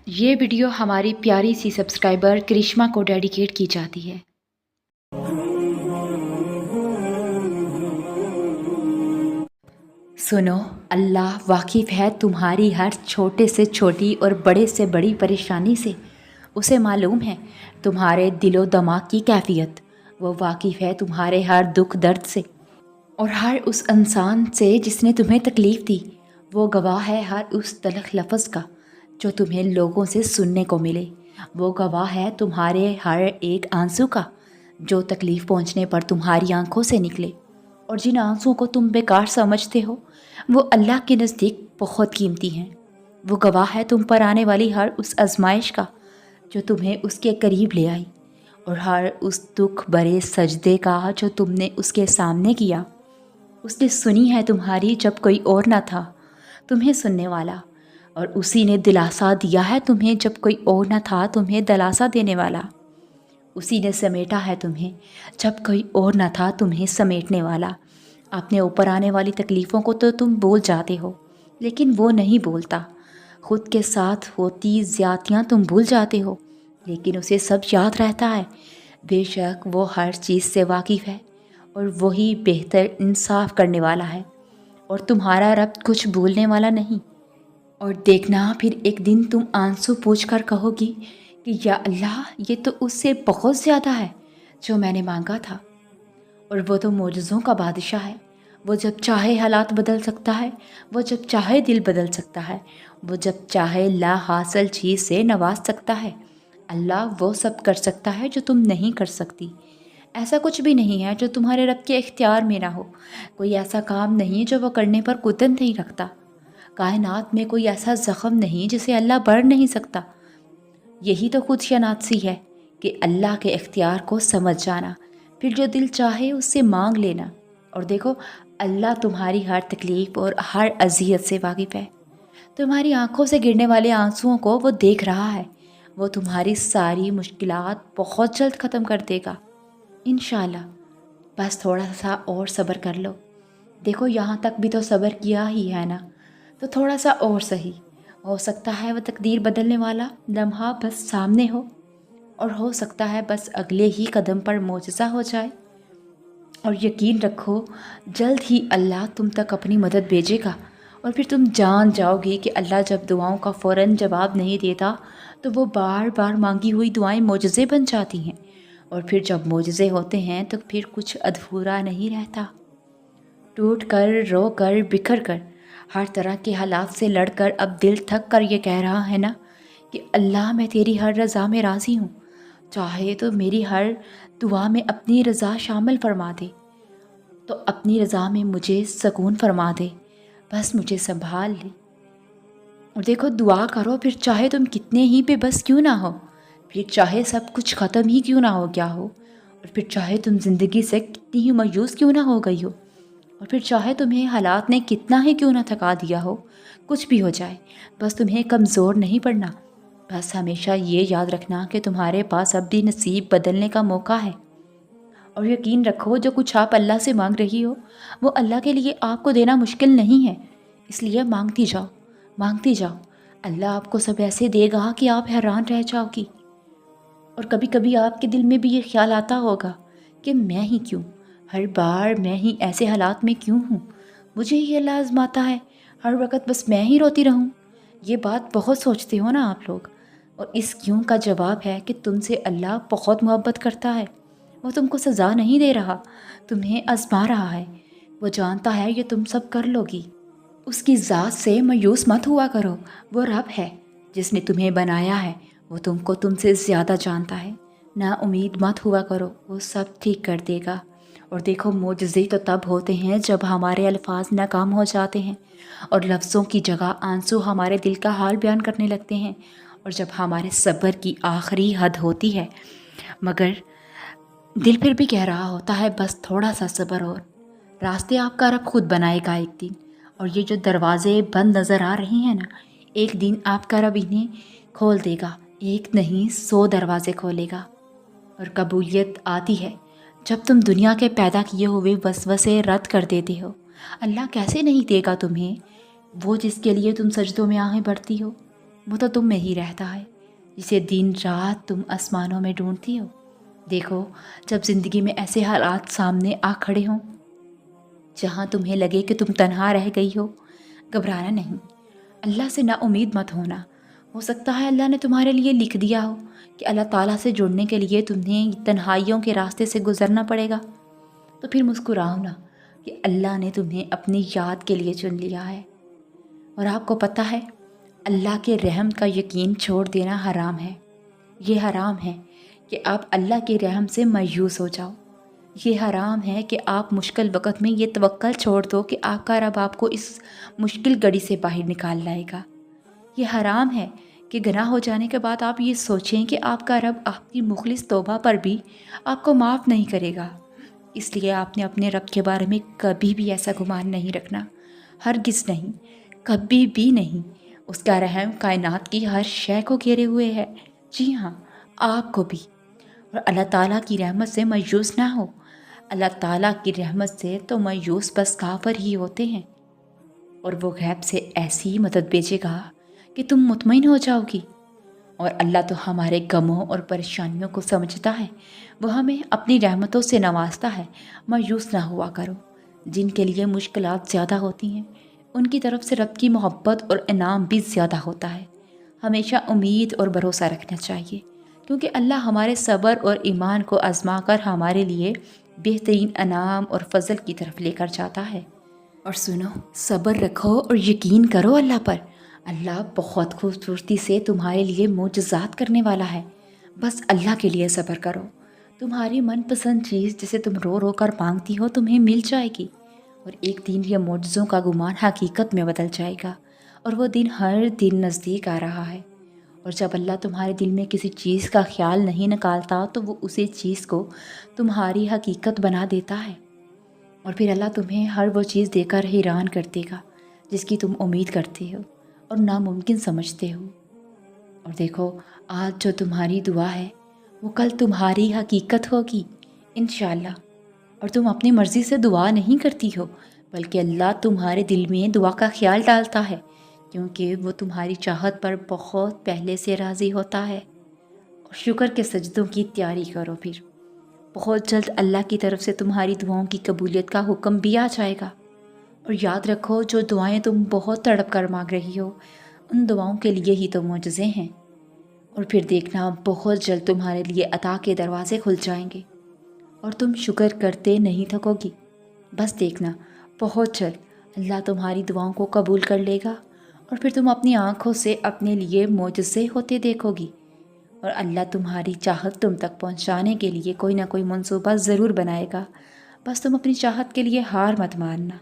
یہ ویڈیو ہماری پیاری سی سبسکرائبر کرشما کو ڈیڈیکیٹ کی جاتی ہے۔ سنو، اللہ واقف ہے تمہاری ہر چھوٹے سے چھوٹی اور بڑے سے بڑی پریشانی سے۔ اسے معلوم ہے تمہارے دل و دماغ کی کیفیت۔ وہ واقف ہے تمہارے ہر دکھ درد سے اور ہر اس انسان سے جس نے تمہیں تکلیف دی۔ وہ گواہ ہے ہر اس تلخ لفظ کا جو تمہیں لوگوں سے سننے کو ملے۔ وہ گواہ ہے تمہارے ہر ایک آنسو کا جو تکلیف پہنچنے پر تمہاری آنکھوں سے نکلے، اور جن آنسوؤں کو تم بیکار سمجھتے ہو وہ اللہ کے نزدیک بہت قیمتی ہیں۔ وہ گواہ ہے تم پر آنے والی ہر اس آزمائش کا جو تمہیں اس کے قریب لے آئی، اور ہر اس دکھ برے سجدے کا جو تم نے اس کے سامنے کیا۔ اس نے سنی ہے تمہاری جب کوئی اور نہ تھا تمہیں سننے والا، اور اسی نے دلاسا دیا ہے تمہیں جب کوئی اور نہ تھا تمہیں دلاسا دینے والا۔ اسی نے سمیٹا ہے تمہیں جب کوئی اور نہ تھا تمہیں سمیٹنے والا۔ اپنے اوپر آنے والی تکلیفوں کو تو تم بول جاتے ہو، لیکن وہ نہیں بولتا۔ خود کے ساتھ ہوتی زیادتیاں تم بھول جاتے ہو، لیکن اسے سب یاد رہتا ہے۔ بے شک وہ ہر چیز سے واقف ہے، اور وہی بہتر انصاف کرنے والا ہے، اور تمہارا رب کچھ بھولنے والا نہیں۔ اور دیکھنا پھر ایک دن تم آنسو پوچھ کر کہو گی کہ یا اللہ، یہ تو اس سے بہت زیادہ ہے جو میں نے مانگا تھا۔ اور وہ تو معجزوں کا بادشاہ ہے۔ وہ جب چاہے حالات بدل سکتا ہے، وہ جب چاہے دل بدل سکتا ہے، وہ جب چاہے لا حاصل چیز سے نواز سکتا ہے۔ اللہ وہ سب کر سکتا ہے جو تم نہیں کر سکتی۔ ایسا کچھ بھی نہیں ہے جو تمہارے رب کے اختیار میں نہ ہو۔ کوئی ایسا کام نہیں جو وہ کرنے پر قدرت نہیں رکھتا۔ کائنات میں کوئی ایسا زخم نہیں جسے اللہ بڑھ نہیں سکتا۔ یہی تو خود شناسی ہے کہ اللہ کے اختیار کو سمجھ جانا، پھر جو دل چاہے اس سے مانگ لینا۔ اور دیکھو، اللہ تمہاری ہر تکلیف اور ہر اذیت سے واقف ہے۔ تمہاری آنکھوں سے گرنے والے آنسوؤں کو وہ دیکھ رہا ہے۔ وہ تمہاری ساری مشکلات بہت جلد ختم کر دے گا انشاءاللہ۔ بس تھوڑا سا اور صبر کر لو۔ دیکھو، یہاں تک بھی تو صبر کیا ہی ہے نا، تو تھوڑا سا اور صحیح ہو سکتا ہے وہ تقدیر بدلنے والا لمحہ بس سامنے ہو، اور ہو سکتا ہے بس اگلے ہی قدم پر معجزہ ہو جائے۔ اور یقین رکھو، جلد ہی اللہ تم تک اپنی مدد بھیجے گا، اور پھر تم جان جاؤ گی کہ اللہ جب دعاؤں کا فوراً جواب نہیں دیتا تو وہ بار بار مانگی ہوئی دعائیں معجزے بن جاتی ہیں، اور پھر جب معجزے ہوتے ہیں تو پھر کچھ ادھورا نہیں رہتا۔ ٹوٹ کر، رو کر، بکھر کر، ہر طرح کے حالات سے لڑ کر اب دل تھک کر یہ کہہ رہا ہے نا کہ اللہ، میں تیری ہر رضا میں راضی ہوں، چاہے تو میری ہر دعا میں اپنی رضا شامل فرما دے، تو اپنی رضا میں مجھے سکون فرما دے، بس مجھے سنبھال لے۔ اور دیکھو، دعا کرو، پھر چاہے تم کتنے ہی بے بس کیوں نہ ہو، پھر چاہے سب کچھ ختم ہی کیوں نہ ہو گیا ہو، اور پھر چاہے تم زندگی سے کتنی ہی مایوس کیوں نہ ہو گئی ہو، اور پھر چاہے تمہیں حالات نے کتنا ہی کیوں نہ تھکا دیا ہو، کچھ بھی ہو جائے، بس تمہیں کمزور نہیں پڑنا۔ بس ہمیشہ یہ یاد رکھنا کہ تمہارے پاس اب بھی نصیب بدلنے کا موقع ہے، اور یقین رکھو جو کچھ آپ اللہ سے مانگ رہی ہو وہ اللہ کے لیے آپ کو دینا مشکل نہیں ہے، اس لیے مانگتی جاؤ، مانگتی جاؤ۔ اللہ آپ کو سب ایسے دے گا کہ آپ حیران رہ جاؤ گی۔ اور کبھی کبھی آپ کے دل میں بھی یہ خیال آتا ہوگا کہ میں ہی کیوں، ہر بار میں ہی ایسے حالات میں کیوں ہوں، مجھے ہی اللہ آزماتا ہے، ہر وقت بس میں ہی روتی رہوں۔ یہ بات بہت سوچتے ہو نا آپ لوگ، اور اس کیوں کا جواب ہے کہ تم سے اللہ بہت محبت کرتا ہے۔ وہ تم کو سزا نہیں دے رہا، تمہیں آزما رہا ہے۔ وہ جانتا ہے کہ تم سب کر لو گی۔ اس کی ذات سے مایوس مت ہوا کرو، وہ رب ہے جس نے تمہیں بنایا ہے، وہ تم سے زیادہ جانتا ہے۔ نا امید مت ہوا کرو، وہ سب ٹھیک کر دے گا۔ اور دیکھو، معجزے تو تب ہوتے ہیں جب ہمارے الفاظ ناکام ہو جاتے ہیں، اور لفظوں کی جگہ آنسو ہمارے دل کا حال بیان کرنے لگتے ہیں، اور جب ہمارے صبر کی آخری حد ہوتی ہے، مگر دل پھر بھی کہہ رہا ہوتا ہے بس تھوڑا سا صبر اور۔ راستے آپ کا رب خود بنائے گا ایک دن، اور یہ جو دروازے بند نظر آ رہے ہیں نا، ایک دن آپ کا رب انہیں کھول دے گا، ایک نہیں 100 دروازے کھولے گا۔ اور قبولیت آتی ہے جب تم دنیا کے پیدا کیے ہوئے وسوسے رد کر دیتے ہو۔ اللہ کیسے نہیں دے گا تمہیں وہ جس کے لیے تم سجدوں میں آہیں بڑھتی ہو۔ وہ تو تم میں ہی رہتا ہے، جسے دن رات تم آسمانوں میں ڈھونڈتی ہو۔ دیکھو، جب زندگی میں ایسے حالات سامنے آ کھڑے ہوں جہاں تمہیں لگے کہ تم تنہا رہ گئی ہو، گھبرانا نہیں، اللہ سے نا امید مت ہونا۔ ہو سکتا ہے اللہ نے تمہارے لیے لکھ دیا ہو کہ اللہ تعالیٰ سے جڑنے کے لیے تمہیں تنہائیوں کے راستے سے گزرنا پڑے گا، تو پھر مسکراؤ نا کہ اللہ نے تمہیں اپنی یاد کے لیے چن لیا ہے۔ اور آپ کو پتہ ہے، اللہ کے رحم کا یقین چھوڑ دینا حرام ہے۔ یہ حرام ہے کہ آپ اللہ کے رحم سے مایوس ہو جاؤ۔ یہ حرام ہے کہ آپ مشکل وقت میں یہ توکل چھوڑ دو کہ آپ کا رب آپ کو اس مشکل گڑی سے باہر نکال لائے گا۔ یہ حرام ہے کہ گناہ ہو جانے کے بعد آپ یہ سوچیں کہ آپ کا رب آپ کی مخلص توبہ پر بھی آپ کو معاف نہیں کرے گا۔ اس لیے آپ نے اپنے رب کے بارے میں کبھی بھی ایسا گمان نہیں رکھنا، ہرگز نہیں، کبھی بھی نہیں۔ اس کا رحم کائنات کی ہر شے کو گھیرے ہوئے ہے، جی ہاں، آپ کو بھی۔ اور اللہ تعالیٰ کی رحمت سے مایوس نہ ہو۔ اللہ تعالیٰ کی رحمت سے تو مایوس بس کافر ہی ہوتے ہیں، اور وہ غیب سے ایسی مدد بھیجے گا کہ تم مطمئن ہو جاؤ گی۔ اور اللہ تو ہمارے غموں اور پریشانیوں کو سمجھتا ہے، وہ ہمیں اپنی رحمتوں سے نوازتا ہے۔ مایوس نہ ہوا کرو۔ جن کے لیے مشکلات زیادہ ہوتی ہیں، ان کی طرف سے رب کی محبت اور انعام بھی زیادہ ہوتا ہے۔ ہمیشہ امید اور بھروسہ رکھنا چاہیے، کیونکہ اللہ ہمارے صبر اور ایمان کو آزما کر ہمارے لیے بہترین انعام اور فضل کی طرف لے کر جاتا ہے۔ اور سنو، صبر رکھو اور یقین کرو اللہ پر۔ اللہ بہت خوبصورتی سے تمہارے لیے معجزات کرنے والا ہے۔ بس اللہ کے لیے صبر کرو۔ تمہاری من پسند چیز جسے تم رو رو کر مانگتی ہو تمہیں مل جائے گی، اور ایک دن یہ معجزوں کا گمان حقیقت میں بدل جائے گا، اور وہ دن ہر دن نزدیک آ رہا ہے۔ اور جب اللہ تمہارے دل میں کسی چیز کا خیال نہیں نکالتا تو وہ اسی چیز کو تمہاری حقیقت بنا دیتا ہے، اور پھر اللہ تمہیں ہر وہ چیز دے کر حیران کر دے گا جس کی تم امید کرتے ہو اور ناممکن سمجھتے ہو۔ اور دیکھو، آج جو تمہاری دعا ہے وہ کل تمہاری حقیقت ہوگی انشاءاللہ۔ اور تم اپنی مرضی سے دعا نہیں کرتی ہو، بلکہ اللہ تمہارے دل میں دعا کا خیال ڈالتا ہے، کیونکہ وہ تمہاری چاہت پر بہت پہلے سے راضی ہوتا ہے۔ اور شکر کے سجدوں کی تیاری کرو، پھر بہت جلد اللہ کی طرف سے تمہاری دعاؤں کی قبولیت کا حکم بھی آ جائے گا۔ اور یاد رکھو، جو دعائیں تم بہت تڑپ کر مانگ رہی ہو، ان دعاؤں کے لیے ہی تو معجزے ہیں۔ اور پھر دیکھنا، بہت جلد تمہارے لیے عطا کے دروازے کھل جائیں گے، اور تم شکر کرتے نہیں تھکو گی۔ بس دیکھنا، بہت جلد اللہ تمہاری دعاؤں کو قبول کر لے گا، اور پھر تم اپنی آنکھوں سے اپنے لیے معجزے ہوتے دیکھو گی، اور اللہ تمہاری چاہت تم تک پہنچانے کے لیے کوئی نہ کوئی منصوبہ ضرور بنائے گا۔ بس تم اپنی چاہت کے لیے ہار مت ماننا۔